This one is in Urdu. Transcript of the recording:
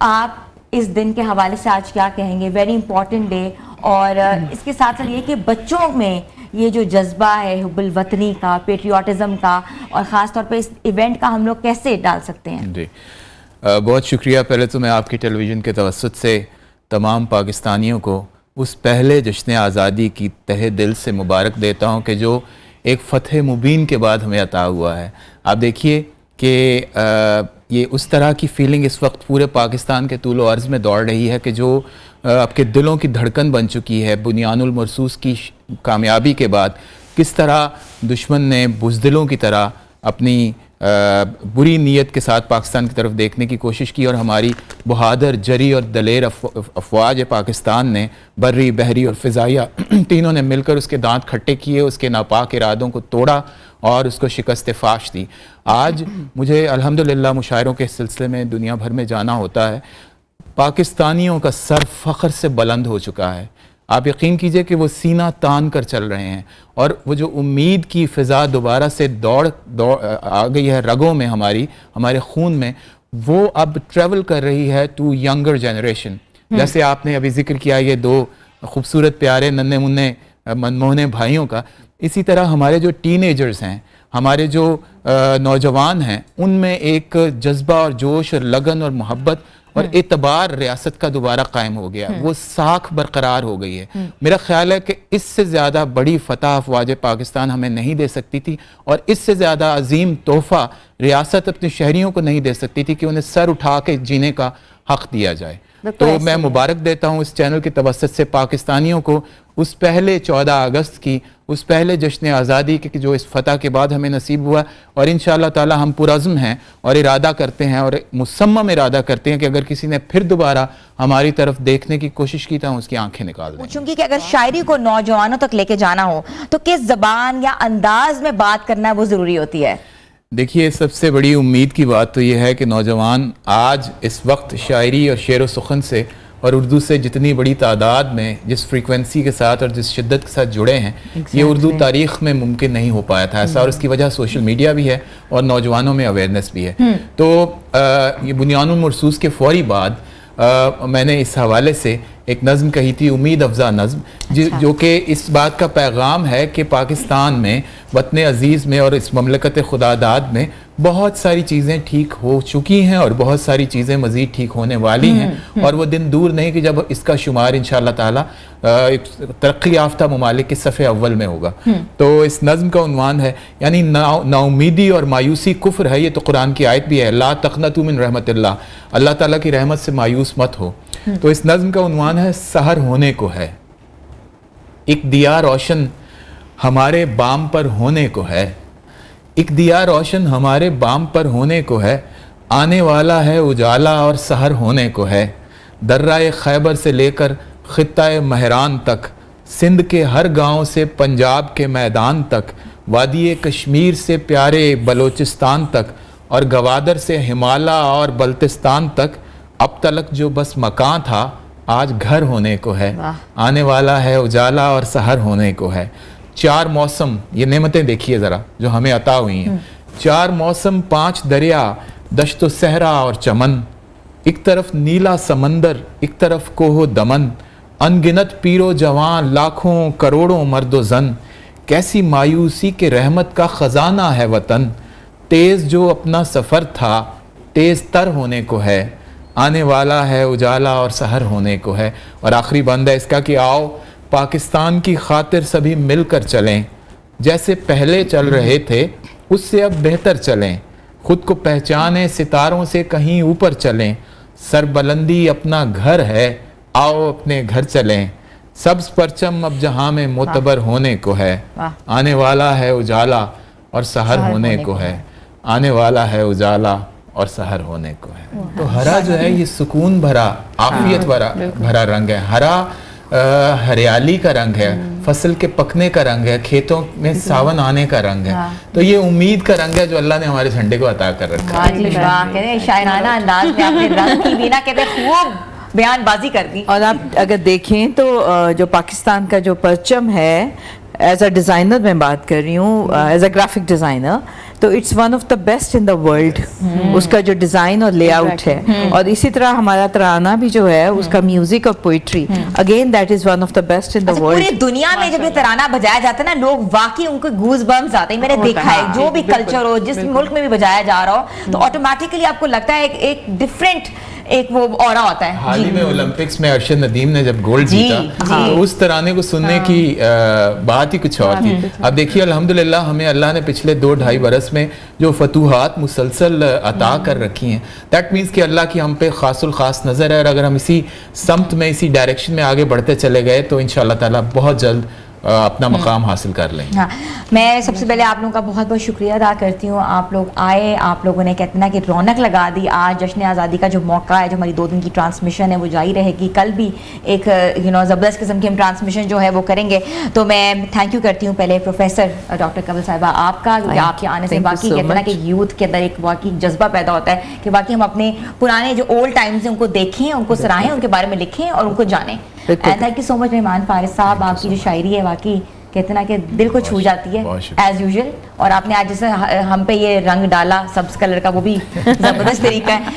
آپ اس دن کے حوالے سے آج کیا کہیں گے؟ ویری امپورٹنٹ ڈے، اور اس کے ساتھ ساتھ یہ کہ بچوں میں یہ جو جذبہ ہے حب الوطنی کا، پیٹریوٹزم کا، اور خاص طور پہ اس ایونٹ کا ہم لوگ کیسے ڈال سکتے ہیں؟ جی بہت شکریہ. پہلے تو میں آپ کی ٹیلی ویژن کے توسط سے تمام پاکستانیوں کو اس پہلے جشن آزادی کی تہہ دل سے مبارک دیتا ہوں کہ جو ایک فتح مبین کے بعد ہمیں عطا ہوا ہے. آپ دیکھیے کہ یہ اس طرح کی فیلنگ اس وقت پورے پاکستان کے طول و عرض میں دوڑ رہی ہے کہ جو آپ کے دلوں کی دھڑکن بن چکی ہے. بنیان المرصوص کی کامیابی کے بعد کس طرح دشمن نے بزدلوں کی طرح اپنی بری نیت کے ساتھ پاکستان کی طرف دیکھنے کی کوشش کی، اور ہماری بہادر، جری اور دلیر افواج پاکستان نے بری، بحری اور فضائیہ تینوں نے مل کر اس کے دانت کھٹے کیے، اس کے ناپاک ارادوں کو توڑا اور اس کو شکست فاش دی. آج مجھے الحمدللہ مشاعروں کے سلسلے میں دنیا بھر میں جانا ہوتا ہے. پاکستانیوں کا سر فخر سے بلند ہو چکا ہے. آپ یقین کیجئے کہ وہ سینہ تان کر چل رہے ہیں، اور وہ جو امید کی فضا دوبارہ سے دوڑ آ گئی ہے رگوں میں، ہمارے خون میں، وہ اب ٹریول کر رہی ہے ٹو ینگر جنریشن. جیسے آپ نے ابھی ذکر کیا یہ دو خوبصورت پیارے ننھے منھے منموہنے بھائیوں کا، اسی طرح ہمارے جو ٹین ایجرز ہیں، ہمارے جو نوجوان ہیں، ان میں ایک جذبہ اور جوش اور لگن اور محبت اور اعتبار ریاست کا دوبارہ قائم ہو گیا. وہ ساکھ برقرار ہو گئی ہے. میرا خیال ہے کہ اس سے زیادہ بڑی فتح افواج پاکستان ہمیں نہیں دے سکتی تھی، اور اس سے زیادہ عظیم تحفہ ریاست اپنے شہریوں کو نہیں دے سکتی تھی کہ انہیں سر اٹھا کے جینے کا حق دیا جائے. تو میں مبارک دیتا ہوں اس چینل کے توسط سے پاکستانیوں کو اس پہلے 14 اگست کی، اس پہلے جشن آزادی کے جو اس فتح کے بعد ہمیں نصیب ہوا. اور انشاءاللہ تعالی ہم پرعزم ہیں اور ارادہ کرتے ہیں اور مصمم ارادہ کرتے ہیں کہ اگر کسی نے پھر دوبارہ ہماری طرف دیکھنے کی کوشش کی تو ہم اس کی آنکھیں نکال دیں. پوچھوں گی کہ اگر شاعری کو نوجوانوں تک لے کے جانا ہو تو کس زبان یا انداز میں بات کرنا وہ ضروری ہوتی ہے؟ دیکھیے سب سے بڑی امید کی بات تو یہ ہے کہ نوجوان آج اس وقت شاعری اور شعر و سخن سے اور اردو سے جتنی بڑی تعداد میں جس فریکوینسی کے ساتھ اور جس شدت کے ساتھ جڑے ہیں، یہ اردو تاریخ میں ممکن نہیں ہو پایا تھا ایسا، اور اس کی وجہ سوشل میڈیا بھی ہے اور نوجوانوں میں اویئرنیس بھی ہے. تو یہ بنیان المرصوص کے فوری بعد میں نے اس حوالے سے ایک نظم کہی تھی، امید افزا نظم، جو کہ اس بات کا پیغام ہے کہ پاکستان میں، وطن عزیز میں اور اس مملکت خداداد میں بہت ساری چیزیں ٹھیک ہو چکی ہیں اور بہت ساری چیزیں مزید ٹھیک ہونے والی ہیں، اور وہ دن دور نہیں کہ جب اس کا شمار انشاءاللہ تعالی ترقی یافتہ ممالک کے صف اول میں ہوگا. تو اس نظم کا عنوان ہے، یعنی نا امیدی اور مایوسی کفر ہے، یہ تو قرآن کی آیت بھی ہے، لا تقنطوا من رحمت اللہ، اللہ تعالیٰ کی رحمت سے مایوس مت ہو. تو اس نظم کا عنوان ہے سحر ہونے کو ہے، ایک دیا روشن ہمارے بام پر ہونے کو ہے، ایک دیا روشن ہمارے بام پر ہونے کو ہے، آنے والا ہے اجالا اور سحر ہونے کو ہے. درہ خیبر سے لے کر خطہ مہران تک، سندھ کے ہر گاؤں سے پنجاب کے میدان تک، وادی کشمیر سے پیارے بلوچستان تک، اور گوادر سے ہمالا اور بلتستان تک، اب تلک جو بس مکان تھا آج گھر ہونے کو ہے، آنے والا ہے اجالا اور سحر ہونے کو ہے. 4 موسم، یہ نعمتیں دیکھیے ذرا جو ہمیں عطا ہوئی ہیں. 4 موسم، 5 دریا، دشت و صحرا اور چمن، ایک طرف نیلا سمندر، ایک طرف کوہ و دمن، ان گنت پیر و جوان، لاکھوں کروڑوں مرد و زن، کیسی مایوسی کے رحمت کا خزانہ ہے وطن، تیز جو اپنا سفر تھا تیز تر ہونے کو ہے، آنے والا ہے اجالا اور سحر ہونے کو ہے. اور آخری بند ہے اس کا کہ آؤ پاکستان کی خاطر سبھی مل کر چلیں، جیسے پہلے چل رہے تھے اس سے اب بہتر چلیں، خود کو پہچانیں ستاروں سے کہیں اوپر چلیں، سر بلندی اپنا گھر ہے آؤ اپنے گھر چلیں، سبز پرچم اب جہاں میں معتبر ہونے کو ہے، آنے والا ہے اجالا اور سحر ہونے کو ہے، آنے والا ہے اجالا اور سحر ہونے کو ہے. تو ہرا جو ہے یہ سکون بھرا، عافیت بھرا رنگ ہے. ہرا ہریالی کا رنگ ہے، فصل کے پکنے کا رنگ ہے، کھیتوں میں ساون آنے کا رنگ ہے. تو یہ امید کا رنگ ہے جو اللہ نے ہمارے جھنڈے کو عطا کر رکھا ہے. شاعرانہ انداز میں آپ نے رنگ کی بھی نہ کہتے خوب بیان بازی کر دی. اور آپ اگر دیکھیں تو جو پاکستان کا جو پرچم ہے، ایز اے ڈیزائنر میں بات کر رہی ہوں، ایز اے گرافک ڈیزائنر، تو it's one of the best in the world. اس کا جو ڈیزائن اور لے آؤٹ ہے, اور اسی طرح ہمارا ترانہ بھی جو ہے اس کا میوزک اور poetry, again that is one of the best in the world. پوری دنیا میں جب یہ ترانہ بجایا جاتا ہے نا, لوگ واقعی ان کو گوز بمز آتے ہیں. میں نے دیکھا ہے جو بھی کلچر ہو, جس ملک میں بھی بجایا جا رہا ہو, تو آٹومیٹکلی آپ کو لگتا ہے ایک ڈفرینٹ ایک وہ اورا ہوتا ہے. حال ہی میں اولمپکس میں ارشد ندیم نے جب گولڈ جیتا تو اس ترانے کو سننے کی بات ہی کچھ اور تھی. اب دیکھیے الحمدللہ ہمیں اللہ نے پچھلے 2-2.5 برس میں جو فتوحات مسلسل عطا کر رکھی ہیں, دیٹ مینس کہ اللہ کی ہم پہ خاص الخاص نظر ہے, اور اگر ہم اسی سمت میں اسی ڈائریکشن میں آگے بڑھتے چلے گئے تو انشاءاللہ تعالیٰ بہت جلد اپنا مقام حاصل کر لیں. ہاں, میں سب سے پہلے آپ لوگوں کا بہت بہت شکریہ ادا کرتی ہوں. آپ لوگ آئے, آپ لوگوں نے کہتے ہیں کہ رونق لگا دی. آج جشن آزادی کا جو موقع ہے, جو ہماری 2 دن کی ٹرانسمیشن ہے وہ جاری رہے گی. کل بھی ایک زبردست قسم کی ہم ٹرانسمیشن جو ہے وہ کریں گے. تو میں تھینک یو کرتی ہوں پہلے پروفیسر ڈاکٹر کنول صاحبہ آپ کا, کیونکہ آپ کے آنے سے واقعی کہتے ہیں نا کہ یوتھ کے اندر ایک واقعی جذبہ پیدا ہوتا ہے کہ واقعی ہم اپنے پرانے جو اولڈ ٹائمز ہیں ان کو دیکھیں, ان کو سراہیں, ان کے بارے میں لکھیں اور ان کو جانیں. تھینک یو سو مچ مہمان فارس صاحب. آپ کی جو شاعری ہے واقعی کہتے ہیں نا کہ دل کو چھو جاتی ہے ایز یوزول, اور آپ نے آج جیسے ہم پہ یہ رنگ ڈالا سبز کلر کا, وہ بھی زبردست طریقہ ہے.